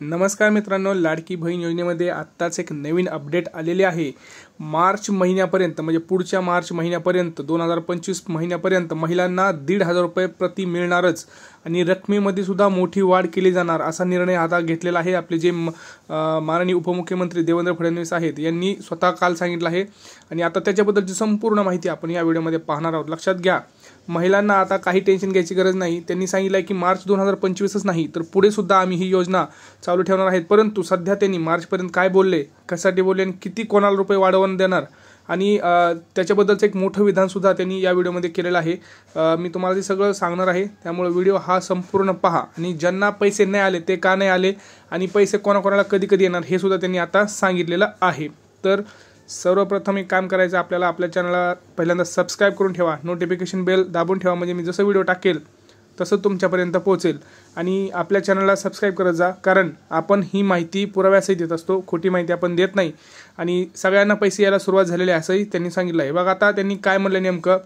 नमस्कार मित्रांनो, लाडकी बहीण योजनेमध्ये आत्ताच एक नवीन अपडेट आलेली आहे। मार्च महिन्यापर्यंत म्हणजे पुढच्या मार्च महिन्यापर्यंत 2025 महिन्यापर्यंत महिलांना 1,500 रुपये प्रति मिळणारच आणि रकमेमध्ये सुद्धा मोठी वाढ केली जाणार असा निर्णय आता घेतलेला आहे। आपले जे माननीय उपमुख्यमंत्री देवेंद्र फडणवीस आहेत यांनी स्वतः काल सांगितलं आहे आणि आता त्याच्याबद्दलची संपूर्ण माहिती आपण या व्हिडिओमध्ये पाहणार आहोत। लक्षात घ्या, महिलांना आता काही टेन्शन घ्यायची गरज नाही। त्यांनी सांगितलं की मार्च 2025च नाही तर पुढे सुद्धा आम्ही ही योजना चालू ठेवणार आहेत। परंतु सध्या त्यांनी मार्चपर्यंत काय बोलले, कशासाठी बोलले आणि किती कोणाला रुपये वाढवून देणार आणि त्याच्याबद्दलचं एक मोठं विधान सुद्धा त्यांनी या व्हिडिओमध्ये केलेलं आहे। मी तुम्हाला ते सगळं सांगणार आहे, त्यामुळे व्हिडिओ हा संपूर्ण पहा आणि ज्यांना पैसे नाही आले ते का नाही आले आणि पैसे कोणाकोणाला कधी कधी येणार हे सुद्धा त्यांनी आता सांगितलेलं आहे। तर सर्वप्रथम एक काम करायचं, आपल्याला आपल्या चॅनलला पहिल्यांदा सबस्क्राइब करून ठेवा, नोटिफिकेशन बेल दाबून ठेवा, म्हणजे मी जसं व्हिडिओ टाकेल तसं तुमच्यापर्यंत पोहोचेल। आणि आपल्या चॅनलला सबस्क्राइब करत जा, कारण आपण ही माहिती पुराव्यासहित देत असतो, खोटी माहिती आपण देत नाही आणि सगळ्यांना पैसे यायला सुरुवात झालेली आहे असंही त्यांनी सांगितलं आहे। बघा आता त्यांनी काय म्हणलं नेमकं,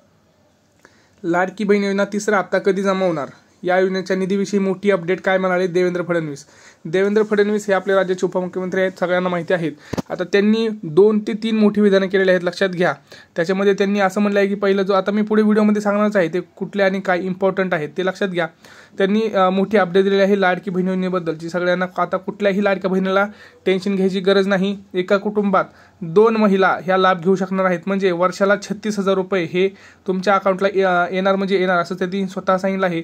लाडकी बहीण योजना तिसरा हप्ता कधी जमा होणार, या योजनेच्या निधीविषयी मोठी अपडेट काय म्हणाले देवेंद्र फडणवीस। देवेंद्र फडणवीस हे आपल्या राज्याचे उपमुख्यमंत्री आहेत, सगळ्यांना माहिती आहेत। आता त्यांनी 2 ते 3 मोठी विधानं केलेली आहेत, लक्षात घ्या। त्याच्यामध्ये त्यांनी असं म्हणलं आहे की पहिलं जो आता मी पुढे व्हिडिओमध्ये सांगणारच आहे ते कुठले आणि काय इम्पॉर्टंट आहेत ते लक्षात घ्या। त्यांनी मोठी अपडेट दिलेली आहे लाडकी बहीण योजनेबद्दलची। सगळ्यांना आता कुठल्याही लाडक्या बहिणीला टेन्शन घ्यायची गरज नाही। एका कुटुंबात 2 महिला ह्या लाभ घेऊ शकणार आहेत, म्हणजे वर्षाला 36,000 रुपये हे तुमच्या अकाउंटला येणार, म्हणजे येणार असं त्यांनी स्वतः सांगितलं आहे।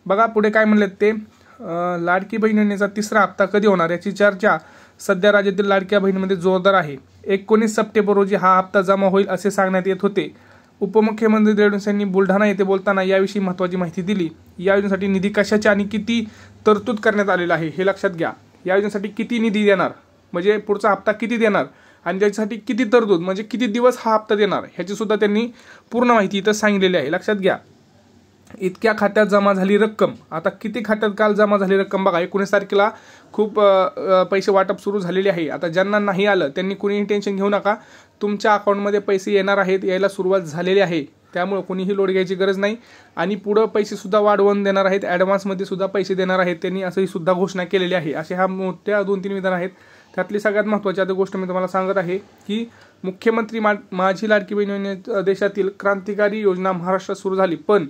बघा पुढे काय म्हणलेत ते, लाडकी बहीण योजनेचा तिसरा हप्ता कधी होणार याची चर्चा सध्या राज्यातील लाडक्या बहिणीमध्ये जोरदार आहे। 19 सप्टेंबर रोजी हा हप्ता जमा होईल असे सांगण्यात येत होते। उपमुख्यमंत्री देवेंद्र फडणवीस यांनी बुलढाणा येथे बोलताना याविषयी महत्त्वाची माहिती दिली। या योजनेसाठी निधी कशाची आणि किती तरतूद करण्यात आलेला आहे हे लक्षात घ्या। या योजनेसाठी किती निधी देणार, म्हणजे पुढचा हप्ता किती देणार आणि त्याच्यासाठी किती तरतूद, म्हणजे किती दिवस हा हप्ता देणार ह्याची सुद्धा त्यांनी पूर्ण माहिती इथं सांगितलेली आहे। लक्षात घ्या, इतक्या खात्यात जमा झाली रक्कम, आता किती खात्यात काल जमा झाली रक्कम बघा, 19 तारखेला खूप पैसे वाटप सुरू झालेले आहे। आता ज्यांना नाही आलं त्यांनी कुणीही टेन्शन घेऊ नका, तुमच्या अकाउंटमध्ये पैसे येणार आहेत, यायला सुरुवात झालेली आहे, त्यामुळे कुणीही लोड घ्यायची गरज नाही आणि पुढं पैसे सुद्धा वाढवून देणार आहेत, ॲडव्हान्समध्ये सुद्धा पैसे देणार आहेत त्यांनी, असंही सुद्धा घोषणा केलेली आहे। असे हा मोठ्या 2-3 विधान आहेत। त्यातली सगळ्यात महत्त्वाची आता गोष्ट मी तुम्हाला सांगत आहे की मुख्यमंत्री माझी लाडकी बहीण योजने देशातील क्रांतिकारी योजना महाराष्ट्रात सुरू झाली, पण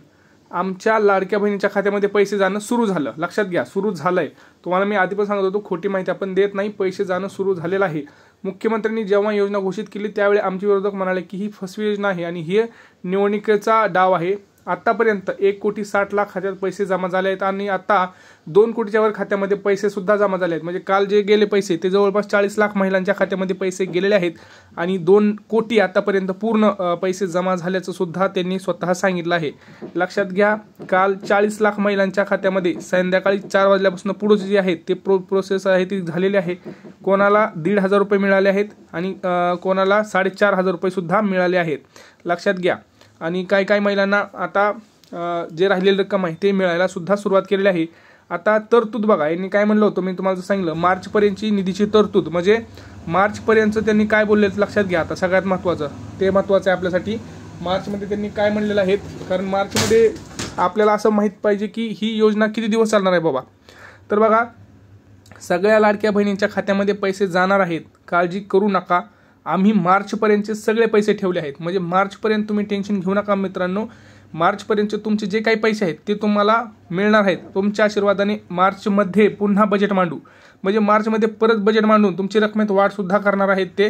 आमच्या लाडक्या बहिणीच्या खात्यामध्ये पैसे जाणं सुरू झालं। लक्षात घ्या, सुरू झालंय, तुम्हाला मी आधी पण सांगत होतो खोटी माहिती आपण देत नाही, पैसे जाणं सुरू झालेलं आहे। मुख्यमंत्र्यांनी जेव्हा योजना घोषित केली त्यावेळी आमचे विरोधक म्हणाले की ही फसवी योजना आहे आणि ही निवडणुकीचा डाव आहे। आतापर्यंत 1,60,00,000 खात्यात पैसे जमा झाले आहेत आणि आता 2 कोटीच्या वर खात्यामध्ये पैसे सुद्धा जमा झाले आहेत, म्हणजे काल जे गेले पैसे ते जवळपास 40 लाख महिलांच्या खात्यामध्ये पैसे गेलेले आहेत आणि 2 कोटी आतापर्यंत पूर्ण पैसे जमा झाल्याचं सुद्धा त्यांनी स्वतः सांगितलं आहे। लक्षात घ्या, काल 40 लाख महिलांच्या खात्यामध्ये संध्याकाळी 4 वाजल्यापासून पुढे जे आहे ते प्रोसेस आहे ती झालेली आहे। कोणाला 1,500 रुपये मिळाले आहेत आणि कोणाला 4,500 रुपये सुद्धा मिळाले आहेत, लक्षात घ्या। आणि काही महिलांना आता जे राहिलेली रक्कम आहे ते मिळायला सुद्धा सुरुवात केलेली आहे। आता तरतूद बघा, यांनी काय म्हणलं होतं, मी तुम्हाला सांगितलं मार्चपर्यंतची निधीची तरतूद, म्हणजे मार्चपर्यंत त्यांनी काय बोलले लक्षात घ्या। आता सगळ्यात महत्त्वाचं ते महत्त्वाचं आहे आपल्यासाठी, मार्चमध्ये त्यांनी काय म्हणलेलं आहे, कारण मार्चमध्ये आपल्याला असं माहीत पाहिजे की ही योजना किती दिवस चालणार आहे बाबा। तर बघा, सगळ्या लाडक्या बहिणींच्या खात्यामध्ये पैसे जाणार आहेत, काळजी करू नका, आम्ही मार्चपर्यंतचे सगळे पैसे ठेवले आहेत, म्हणजे मार्चपर्यंत तुम्ही टेन्शन घेऊ नका मित्रांनो। मार्चपर्यंतचे तुमचे जे काही पैसे आहेत ते तुम्हाला मिळणार आहेत तुमच्या आशीर्वादाने। मार्चमध्ये पुन्हा बजेट मांडू, म्हणजे मार्चमध्ये परत बजेट मांडून तुमची रकमेत वाढसुद्धा करणार आहेत ते।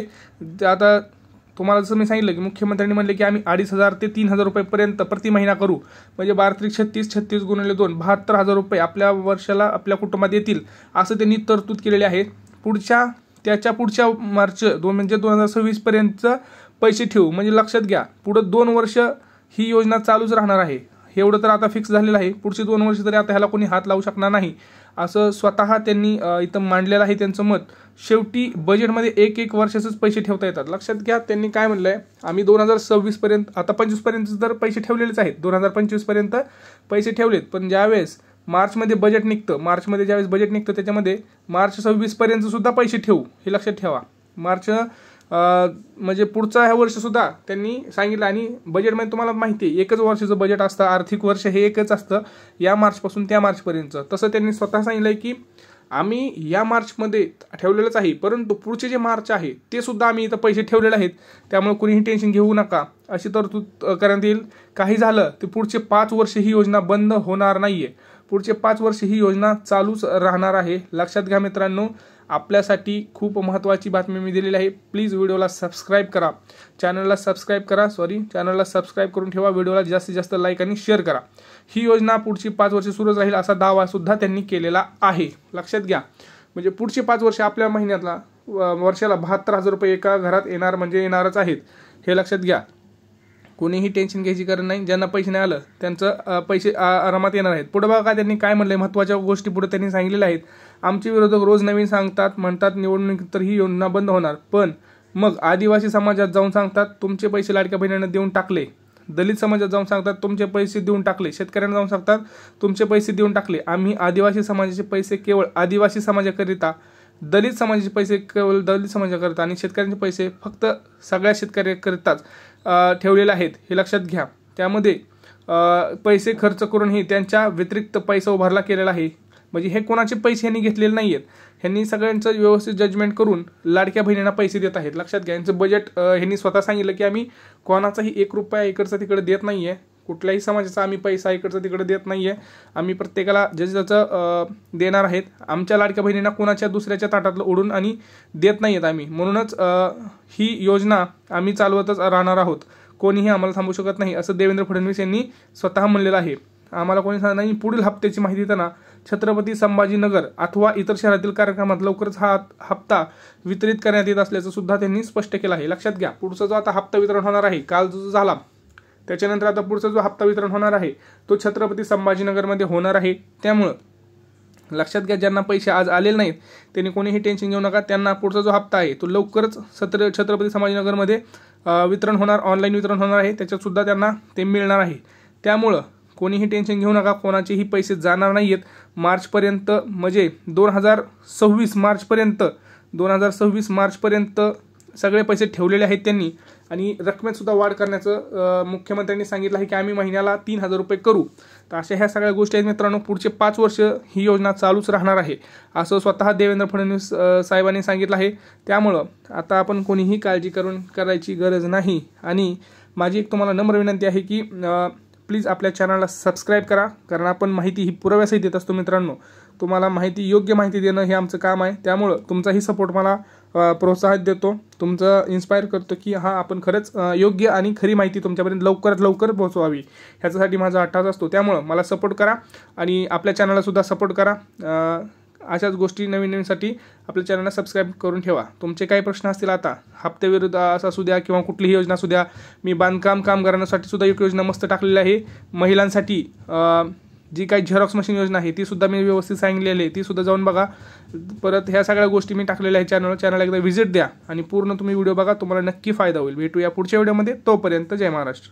आता तुम्हाला जसं मी सांगितलं की मुख्यमंत्र्यांनी म्हणले की आम्ही 2,500 ते 3,000 रुपयेपर्यंत प्रति महिना करू, म्हणजे 12×36 36 गुणिले 2 72,000 रुपये आपल्या वर्षाला आपल्या कुटुंबात येतील असं त्यांनी तरतूद केलेली आहे। त्याच्या पुढच्या मार्च म्हणजे 2026 पर्यंत पैसे ठेवू, म्हणजे लक्षात घ्या पुढं 2 वर्ष ही योजना चालूच राहणार आहे, एवढं तर आता फिक्स झालेलं आहे। पुढची 2 वर्ष तरी आता ह्याला कोणी हात लावू शकणार नाही असं स्वतः त्यांनी इथं मांडलेलं आहे त्यांचं मत। शेवटी बजेटमध्ये 1 वर्षाचेच पैसे ठेवता येतात, लक्षात घ्या। त्यांनी काय म्हणलंय, आम्ही 2026 पर्यंत आता 25 पर्यंत तर पैसे ठेवलेलेच आहेत, 2025 पर्यंत पैसे ठेवलेत, पण ज्यावेळेस मार्चमध्ये बजेट निघतं, मार्चमध्ये ज्यावेळेस बजेट निघतं त्याच्यामध्ये मार्च 26 पर्यंत सुद्धा पैसे ठेवू, हे लक्षात ठेवा। मार्च म्हणजे पुढचा ह्या वर्ष सुद्धा त्यांनी सांगितलं आणि बजेटमध्ये तुम्हाला माहिती आहे 1च वर्षाचं बजेट असतं, आर्थिक वर्ष हे एकच असतं, या मार्चपासून त्या मार्चपर्यंत। तसं त्यांनी स्वतः सांगितलंय की आम्ही या मार्चमध्ये ठेवलेलंच आहे, परंतु पुढचे जे मार्च आहे ते सुद्धा आम्ही इथं पैसे ठेवलेले आहेत, त्यामुळे कुणीही टेन्शन घेऊ नका, अशी तरतूद करण्यात येईल. काही झालं तर पुढचे 5 वर्ष ही योजना बंद होणार नाहीये, पुढचे 5 वर्ष ही योजना चालूच राहणार आहे. लक्षात घ्या मित्रांनो, आपल्यासाठी खूप महत्त्वाची बातमी मी दिलेली आहे. प्लीज व्हिडिओला सबस्क्राईब करा, चॅनलला सबस्क्राईब करून ठेवा. व्हिडिओला जास्तीत जास्त लाईक आणि शेअर करा. ही योजना पुढची 5 वर्ष सुरूच राहील असा दावा सुद्धा त्यांनी केलेला आहे. लक्षात घ्या, म्हणजे पुढची 5 वर्ष आपल्या महिन्यातला वर्षाला 72,000 रुपये एका घरात येणार म्हणजे येणारच आहेत, हे लक्षात घ्या. कोणीही टेन्शन घ्यायची गरज नाही. ज्यांना पैसे नाही आलं त्यांचं पैसे आरामात येणार आहेत. पुढे बघा काय त्यांनी काय म्हणलंय, महत्त्वाच्या गोष्टी पुढे त्यांनी सांगितलेल्या आहेत. आमचे विरोधक रोज नवीन सांगतात, म्हणतात निवडणूक तर ही योजना बंद होणार, पण मग आदिवासी समाजात जाऊन सांगतात तुमचे पैसे लाडक्या बहिणींना देऊन टाकले, दलित समाजात जाऊन सांगतात तुमचे पैसे देऊन टाकले, शेतकऱ्यांना जाऊन सांगतात तुमचे पैसे देऊन टाकले. आम्ही आदिवासी समाजाचे पैसे केवळ आदिवासी समाजाकरिता, दलित समाजाचे पैसे केवळ दलित समाजाकरिता आणि शेतकऱ्यांचे पैसे फक्त सगळ्या शेतकऱ्यांकरिताच ठेवलेले आहेत, हे लक्षात घ्या. त्यामध्ये पैसे खर्च करूनही त्यांच्या व्यतिरिक्त पैसा उभारला केलेला आहे. म्हणजे हे कोणाचे पैसे यांनी घेतलेले नाही आहेत, ह्यांनी सगळ्यांचं व्यवस्थित जजमेंट करून लाडक्या बहिणींना पैसे देत आहेत. लक्षात घ्या, यांचं बजेट ह्यांनी स्वतः सांगितलं की आम्ही कोणाचाही 1 रुपया इकडचा तिकडे देत नाही आहे, कुठल्याही समाजाचा आम्ही पैसा इकडचा तिकडे देत नाही आहे. आम्ही प्रत्येकाला ज्याचं देणार आहेत. आमच्या लाडक्या बहिणींना कोणाच्या दुसऱ्याच्या ताटातलं ओढून आणि देत नाही आहेत आम्ही. म्हणूनच ही योजना आम्ही चालवतच राहणार आहोत, कोणीही आम्हाला थांबवू शकत नाही, असं देवेंद्र फडणवीस यांनी स्वतः म्हणलेलं आहे. आम्हाला कोणी सांगत नाही. पुढील हप्त्याची माहिती देताना छत्रपती संभाजीनगर अथवा इतर शहरातील कार्यक्रमात लवकरच हा हप्ता वितरित करण्यात येत असल्याचं सुद्धा त्यांनी स्पष्ट केलं आहे. लक्षात घ्या, पुढचा जो आता हप्ता वितरण होणार आहे, काल जो झाला त्याच्यानंतर आता पुढचा जो हप्ता वितरण होणार आहे तो छत्रपती संभाजीनगरमध्ये होणार आहे. त्यामुळं लक्षात घ्या, ज्यांना पैसे आज आलेले नाहीत त्यांनी कोणीही टेन्शन घेऊ नका. त्यांना पुढचा जो हप्ता आहे तो लवकरच छत्रपती संभाजीनगरमध्ये वितरण होणार, ऑनलाईन वितरण होणार आहे, त्याच्यात सुद्धा त्यांना ते मिळणार आहे. त्यामुळं कोणीही टेन्शन घेऊ नका, कोणाचेही पैसे जाणार नाही आहेत. मार्चपर्यंत म्हणजे 2026 मार्चपर्यंत सगळे पैसे ठेवलेले आहेत त्यांनी. आणि रकमेत सुद्धा वाढ करण्याचं मुख्यमंत्र्यांनी सांगितलं आहे की आम्ही महिन्याला 3,000 रुपये करू. तर अशा ह्या सगळ्या गोष्टी आहेत मित्रांनो. पुढचे 5 वर्ष ही योजना चालूच राहणार आहे असं स्वतः देवेंद्र फडणवीस साहेबांनी सांगितलं आहे. त्यामुळं आता आपण कोणीही काळजी करायची गरज नाही. आणि माझी एक तुम्हाला नम्र विनंती आहे की प्लीज आपल्या चॅनलला सबस्क्राईब करा, कारण आपण माहिती ही पुराव्यासही देत असतो मित्रांनो. तुम्हाला योग्य माहिती देणं हे आमचं काम आहे. त्यामुळं तुमचाही सपोर्ट मला प्रोत्साहित देतो, तुमचं इन्स्पायर करतो की हा आपण खरंच योग्य आणि खरी माहिती तुमच्यापर्यंत लवकरात लवकर पोहोचवावी, ह्याच्यासाठी माझा अट्टास असतो. त्यामुळं मला सपोर्ट करा आणि आपल्या चॅनलला सुद्धा सपोर्ट करा. अशाच गोष्टी नवीनसाठी आपल्या चॅनलला सबस्क्राईब करून ठेवा. तुमचे काही प्रश्न असतील आता हप्त्याविरुद्ध असू द्या किंवा कुठलीही योजना असू द्या, मी बांधकाम कामगारांसाठी सुद्धा एक योजना मस्त टाकलेली आहे. महिलांसाठी जी काही झेरॉक्स मशीन योजना आहे ती सुद्धा मी व्यवस्थित सांगितलेली आहे, ती सुद्धा जाऊन बघा. परत ह्या सगळ्या गोष्टी मी टाकलेल्या आहे चॅनलला एकदा व्हिजिट द्या आणि पूर्ण तुम्ही व्हिडिओ बघा, तुम्हाला नक्की फायदा होईल. भेटूया पुढच्या व्हिडिओमध्ये. तोपर्यंत जय महाराष्ट्र.